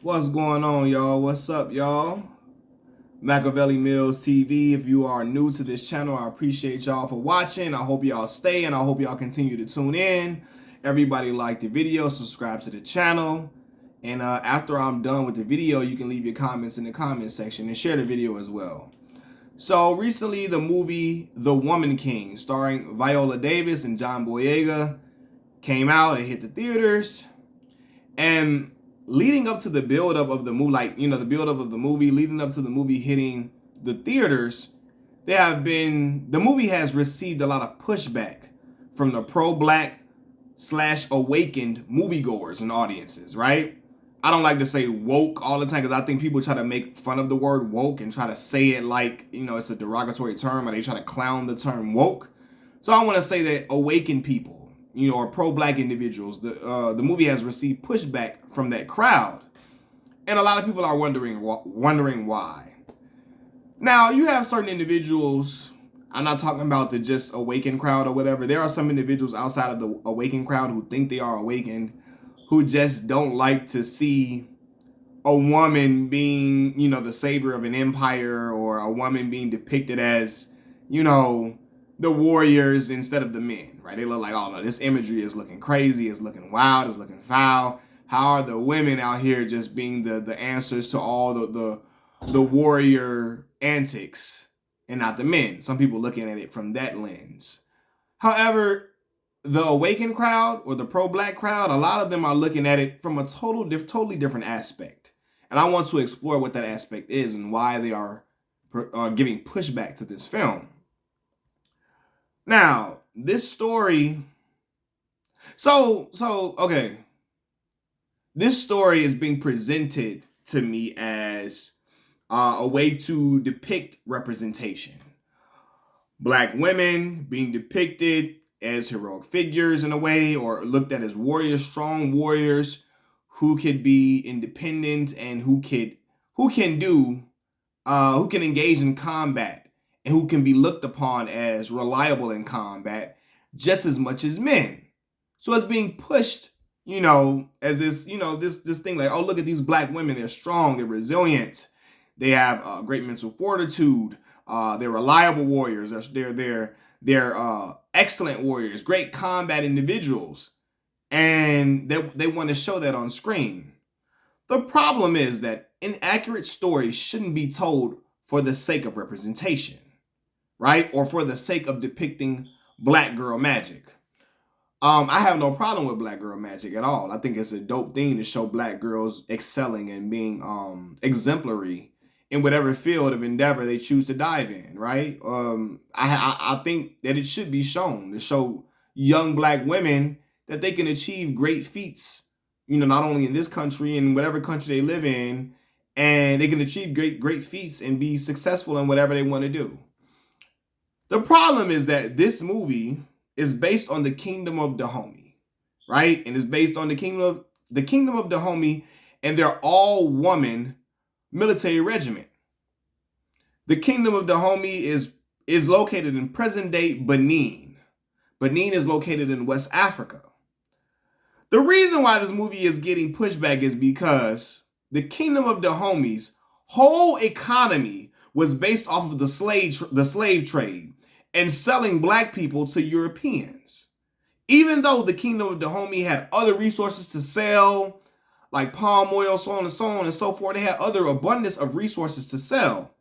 What's going on, y'all? What's up, y'all? Machiavelli Mills TV. If you are new to this channel, I appreciate y'all for watching. I hope y'all stay and I hope y'all continue to tune in. Everybody like the video, subscribe to the channel. And after I'm done with the video, you can leave your comments in the comment section and share the video as well. So recently, the movie The Woman King, starring Viola Davis and John Boyega, came out and hit the theaters. And leading up to the build-up of the movie, the build-up of the movie, leading up to the movie hitting the theaters, the movie has received a lot of pushback from the pro-black / awakened moviegoers and audiences, right? I don't like to say woke all the time because I think people try to make fun of the word woke and try to say it like, it's a derogatory term, or they try to clown the term woke. So I want to say that awakened people, or pro-black individuals, the movie has received pushback from that crowd. And a lot of people are wondering why. Now, you have certain individuals, I'm not talking about the just awakened crowd or whatever. There are some individuals outside of the awakened crowd who think they are awakened, who just don't like to see a woman being, the savior of an empire, or a woman being depicted as, the warriors instead of the men, right? They look like, oh no, this imagery is looking crazy, it's looking wild, it's looking foul. How are the women out here just being the answers to all the warrior antics and not the men? Some people looking at it from that lens. However, the awakened crowd or the pro-black crowd, a lot of them are looking at it from a totally different aspect. And I want to explore what that aspect is and why they are giving pushback to this film. Now, this story, okay. This story is being presented to me as a way to depict representation. Black women being depicted as heroic figures in a way, or looked at as warriors, strong warriors who could be independent and who can engage in combat, and who can be looked upon as reliable in combat just as much as men. So it's being pushed, as this, this thing like, oh, look at these black women. They're strong, they're resilient, they have great mental fortitude, they're reliable warriors, they're excellent warriors, great combat individuals, and they want to show that on screen. The problem is that inaccurate stories shouldn't be told for the sake of representation, right? Or for the sake of depicting black girl magic. I have no problem with black girl magic at all. I think it's a dope thing to show black girls excelling and being exemplary in whatever field of endeavor they choose to dive in, right? I think that it should be shown to show young black women that they can achieve great feats, not only in this country and whatever country they live in, and they can achieve great feats and be successful in whatever they want to do. The problem is that this movie is based on the Kingdom of Dahomey, right? And it's based on the Kingdom of Dahomey and their all-woman military regiment. The Kingdom of Dahomey is located in present-day Benin. Benin is located in West Africa. The reason why this movie is getting pushback is because the Kingdom of Dahomey's whole economy was based off of the slave trade and selling black people to Europeans. Even though the Kingdom of Dahomey had other resources to sell, like palm oil, so on and so forth, they had other abundance of resources to sell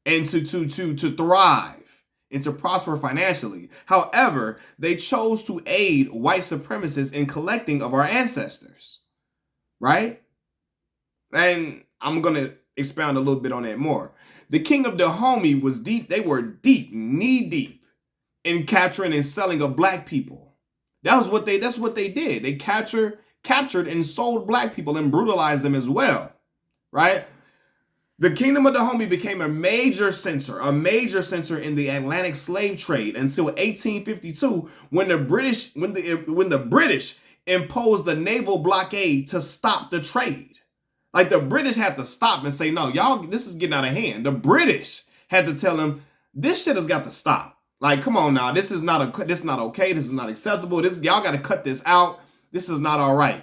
and to thrive and to prosper financially. However, they chose to aid white supremacists in collecting of our ancestors, right? And I'm going to expound a little bit on that more. The King of Dahomey was deep. They were knee deep in capturing and selling of black people. That's what they did. They captured and sold black people and brutalized them as well, right? The Kingdom of Dahomey became a major center in the Atlantic slave trade until 1852, when the British imposed the naval blockade to stop the trade. Like, the British had to stop and say, no, y'all, this is getting out of hand. The British had to tell them, this shit has got to stop. Like, come on now, this is not okay. This is not acceptable. Y'all got to cut this out. This is not all right.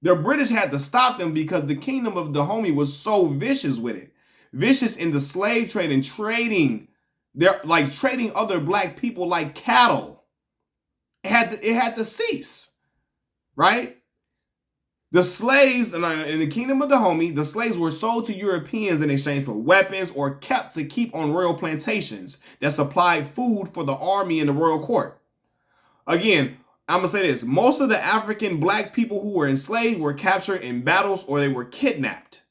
The British had to stop them because the kingdom of Dahomey was so vicious with it. Vicious in the slave trade and trading. They're like trading other black people like cattle. It had to cease, right? The slaves in the kingdom of Dahomey, the slaves were sold to Europeans in exchange for weapons or kept to keep on royal plantations that supplied food for the army and the royal court. Again, I'm going to say this. Most of the African black people who were enslaved were captured in battles or they were kidnapped.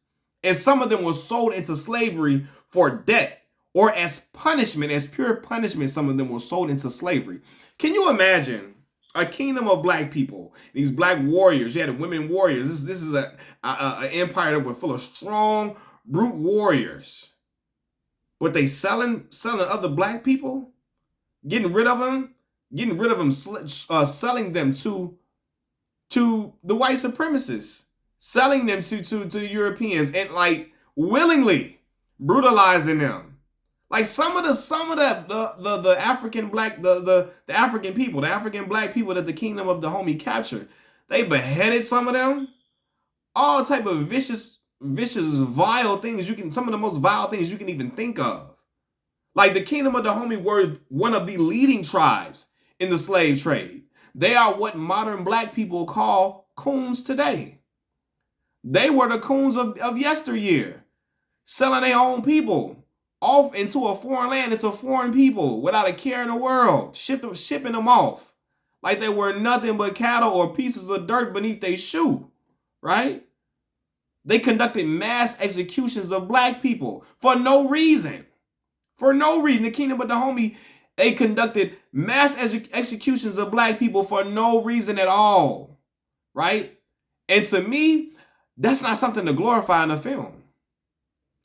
And some of them were sold into slavery for debt or as punishment, as pure punishment. Some of them were sold into slavery. Can you imagine a kingdom of black people, these black warriors? You had women warriors. This is an empire that was full of strong, brute warriors. But they selling other black people, getting rid of them, selling them to the white supremacists, selling them to the Europeans, and like willingly brutalizing them. Like some of the African black the African people, the African black people that the kingdom of Dahomey captured, they beheaded some of them. All type of vicious, vile things some of the most vile things you can even think of. Like the kingdom of Dahomey were one of the leading tribes in the slave trade. They are what modern black people call coons today. They were the coons of yesteryear, selling their own people off into a foreign land, into foreign people without a care in the world, shipping them off like they were nothing but cattle or pieces of dirt beneath their shoe, right? They conducted mass executions of black people for no reason. For no reason. The kingdom of Dahomey, they conducted mass executions of black people for no reason at all, right? And to me, that's not something to glorify in a film.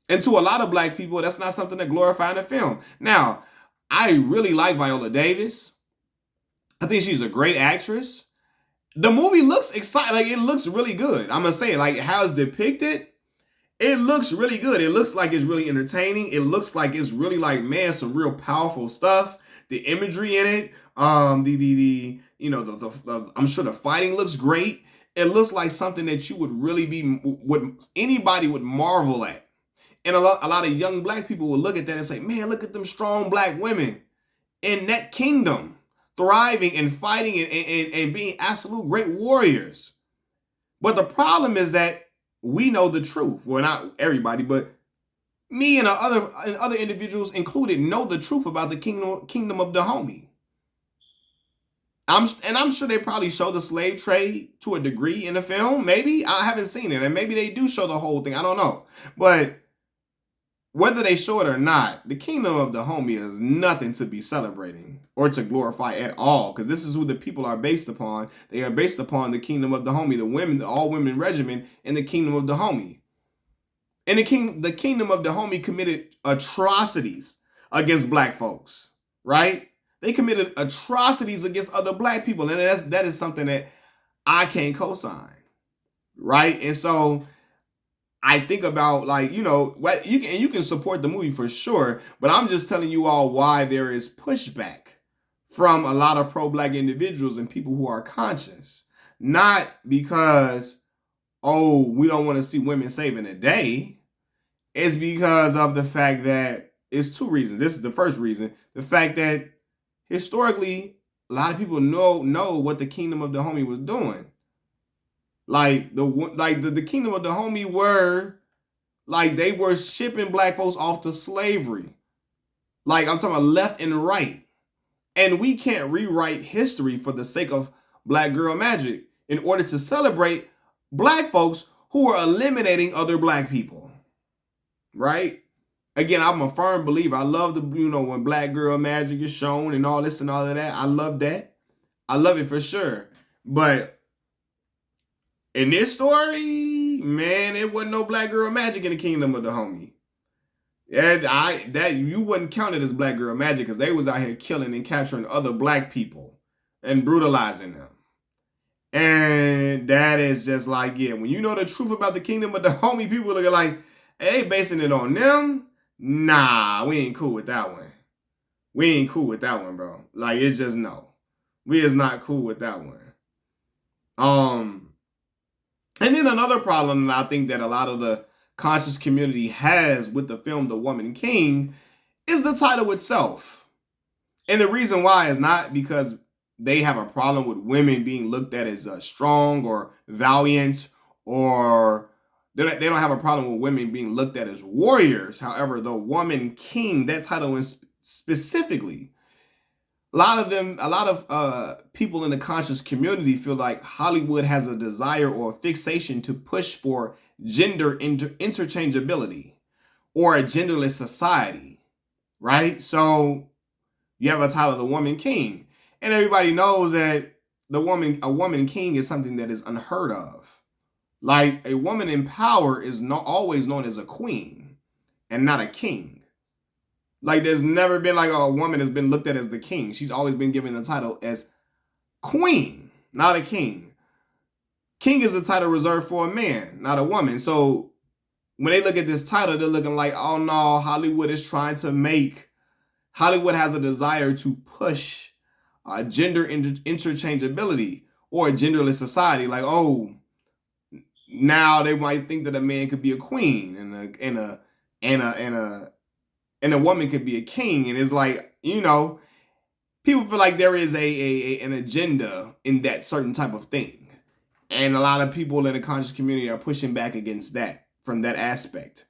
And to a lot of black people, that's not something to glorify in a film. Now, I really like Viola Davis. I think she's a great actress. The movie looks exciting. Like, it looks really good. I'm going to say, like, how it's depicted, it looks really good. It looks like it's really entertaining. It looks like it's really like, man, some real powerful stuff. The imagery in it, I'm sure the fighting looks great. It looks like something that you would really anybody would marvel at. And a lot of young black people will look at that and say, man, look at them strong black women in that kingdom, thriving and fighting and being absolute great warriors. But the problem is that we know the truth. Well, not everybody, but me and other individuals included know the truth about the kingdom of Dahomey. I'm sure they probably show the slave trade to a degree in the film. Maybe. I haven't seen it. And maybe they do show the whole thing. I don't know. But whether they show it or not, the kingdom of Dahomey is nothing to be celebrating or to glorify at all, because this is who the people are based upon. They are based upon the kingdom of Dahomey, the all-women regiment in the kingdom of Dahomey. And the kingdom of Dahomey committed atrocities against black folks, right? They committed atrocities against other black people, and that is something that I can't co-sign, right? And so I think about, like, what you can support the movie for sure, but I'm just telling you all why there is pushback from a lot of pro-black individuals and people who are conscious. Not because, we don't want to see women saving the day. It's because of the fact that it's two reasons. This is the first reason. The fact that historically, a lot of people know what the kingdom of Dahomey was doing. Like the kingdom of Dahomey they were shipping black folks off to slavery. Like, I'm talking about left and right. And we can't rewrite history for the sake of black girl magic in order to celebrate black folks who are eliminating other black people. Right? Again, I'm a firm believer. I love when black girl magic is shown and all this and all of that. I love that. I love it for sure. But in this story, man, it wasn't no black girl magic in the kingdom of Dahomey. You wouldn't count it as black girl magic, because they was out here killing and capturing other black people and brutalizing them. And that is just like, when you know the truth about the kingdom of Dahomey, people look like, hey, basing it on them? Nah, we ain't cool with that one. We ain't cool with that one, bro. Like, it's just no. We is not cool with that one. And then another problem that I think that a lot of the conscious community has with the film The Woman King is the title itself. And the reason why is not because they have a problem with women being looked at as strong or valiant, or they don't have a problem with women being looked at as warriors. However, The Woman King, that title is specifically, a lot of people in the conscious community feel like Hollywood has a desire or a fixation to push for gender interchangeability or a genderless society, right? So you have a title, The Woman King, and everybody knows that a woman king is something that is unheard of. Like a woman in power is not always known as a queen and not a king. Like there's never been like a woman has been looked at as the king. She's always been given the title as queen, not a king. King is a title reserved for a man, not a woman. So when they look at this title, they're looking like, oh no, Hollywood has a desire to push gender interchangeability or a genderless society. Like, oh, now they might think that a man could be a queen and a woman could be a king, and it's like, people feel like there is an agenda in that certain type of thing, and a lot of people in the conscious community are pushing back against that from that aspect.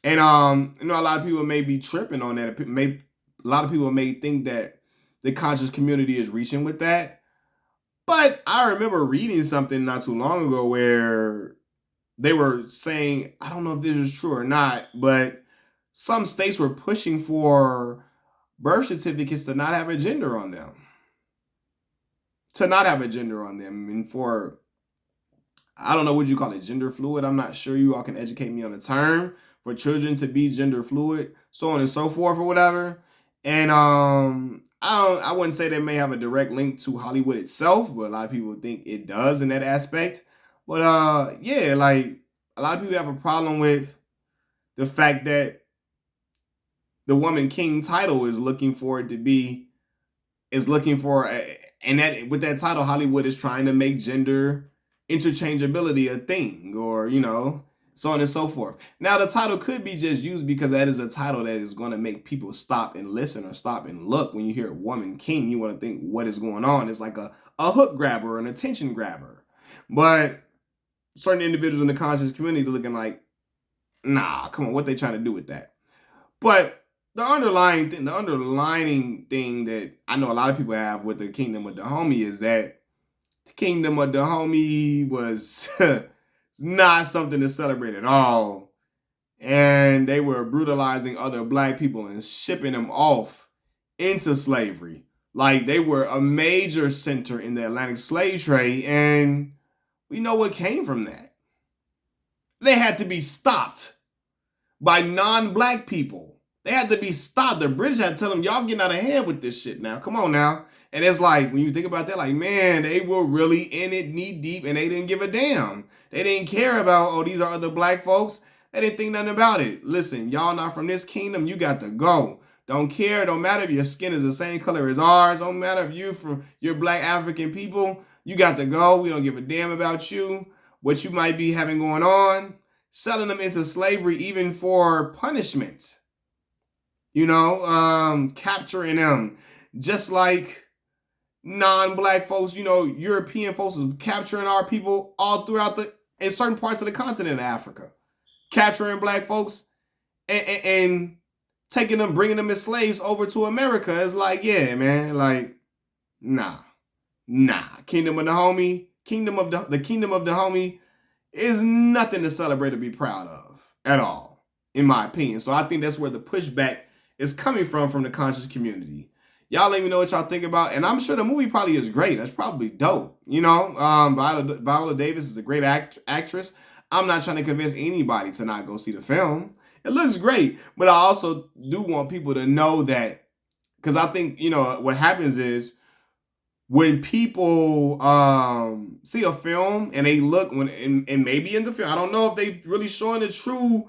And a lot of people may be tripping on that. A lot of people may think that the conscious community is reaching with that, but I remember reading something not too long ago where they were saying, I don't know if this is true or not, but some states were pushing for birth certificates to not have a gender on them. And for, I don't know what you call it, gender fluid. I'm not sure. You all can educate me on the term. For children to be gender fluid, so on and so forth, or whatever. And I wouldn't say they may have a direct link to Hollywood itself, but a lot of people think it does in that aspect. But yeah, like a lot of people have a problem with the fact that the Woman King title is looking for it to be, and that with that title, Hollywood is trying to make gender interchangeability a thing, or so on and so forth. Now, the title could be just used because that is a title that is going to make people stop and listen or stop and look. When you hear Woman King, you want to think what is going on. It's like a hook grabber, an attention grabber. But certain individuals in the conscious community are looking like, nah, come on, what they trying to do with that? But the underlying thing that I know a lot of people have with the Kingdom of Dahomey is that the Kingdom of Dahomey was not something to celebrate at all. And they were brutalizing other black people and shipping them off into slavery. Like they were a major center in the Atlantic slave trade, and we know what came from that. They had to be stopped by non-black people. They had to be stopped. The British had to tell them, y'all getting out of hand with this shit now. Come on now. And it's like, when you think about that, like, man, they were really in it knee deep and they didn't give a damn. They didn't care about, oh, these are other black folks. They didn't think nothing about it. Listen, y'all not from this kingdom, you got to go. Don't care. Don't matter if your skin is the same color as ours. Don't matter if you're black African people. You got to go. We don't give a damn about you, what you might be having going on. Selling them into slavery even for punishment. Capturing them. Just like non-black folks, European folks is capturing our people all throughout in certain parts of the continent of Africa. Capturing black folks and taking them, bringing them as slaves over to America. It's like, yeah, man, like, nah. Kingdom of Dahomey is nothing to celebrate or be proud of at all, in my opinion. So I think that's where the pushback is coming from the conscious community. Y'all let me know what y'all think about, and I'm sure the movie probably is great. That's probably dope. Viola Davis is a great actress. I'm not trying to convince anybody to not go see the film. It looks great, but I also do want people to know that, because I think, what happens is when people see a film and they look, and maybe in the film, I don't know if they really showing the true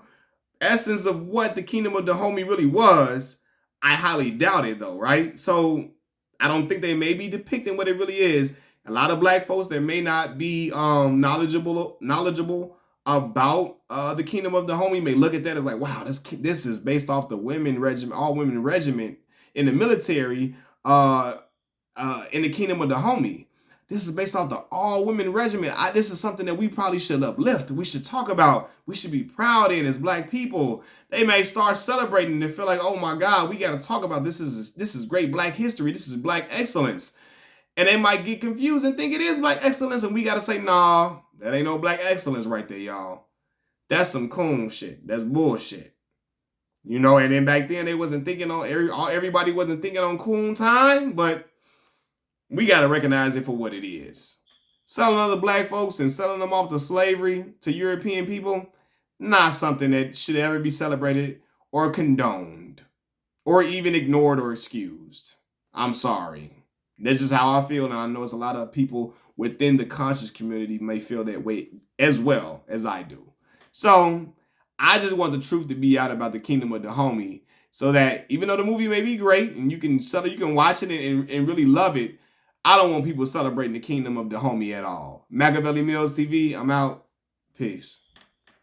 essence of what the Kingdom of Dahomey really was. I highly doubt it though, right? So I don't think they may be depicting what it really is. A lot of black folks that may not be knowledgeable about the kingdom of the homie may look at that as like, wow, this is based off the women regiment, all women regiment in the military, in the kingdom of the homie. This is based off the all women regiment. This is something that we probably should uplift. We should talk about. We should be proud in as black people. They may start celebrating and feel like, oh my God, we got to talk about this. This is great black history. This is black excellence. And they might get confused and think it is black excellence. And we got to say, nah, that ain't no black excellence right there, y'all. That's some coon shit. That's bullshit. You know, and then back then they wasn't thinking on, everybody wasn't thinking on coon time, but we got to recognize it for what it is. Selling other black folks and selling them off to slavery to European people, not something that should ever be celebrated or condoned or even ignored or excused. I'm sorry. That's just how I feel, and I know it's a lot of people within the conscious community may feel that way as well as I do. So I just want the truth to be out about the kingdom of the homie, so that even though the movie may be great and you can watch it and really love it, I don't want people celebrating the kingdom of the homie at all. Machiavelli Mills TV, I'm out. Peace.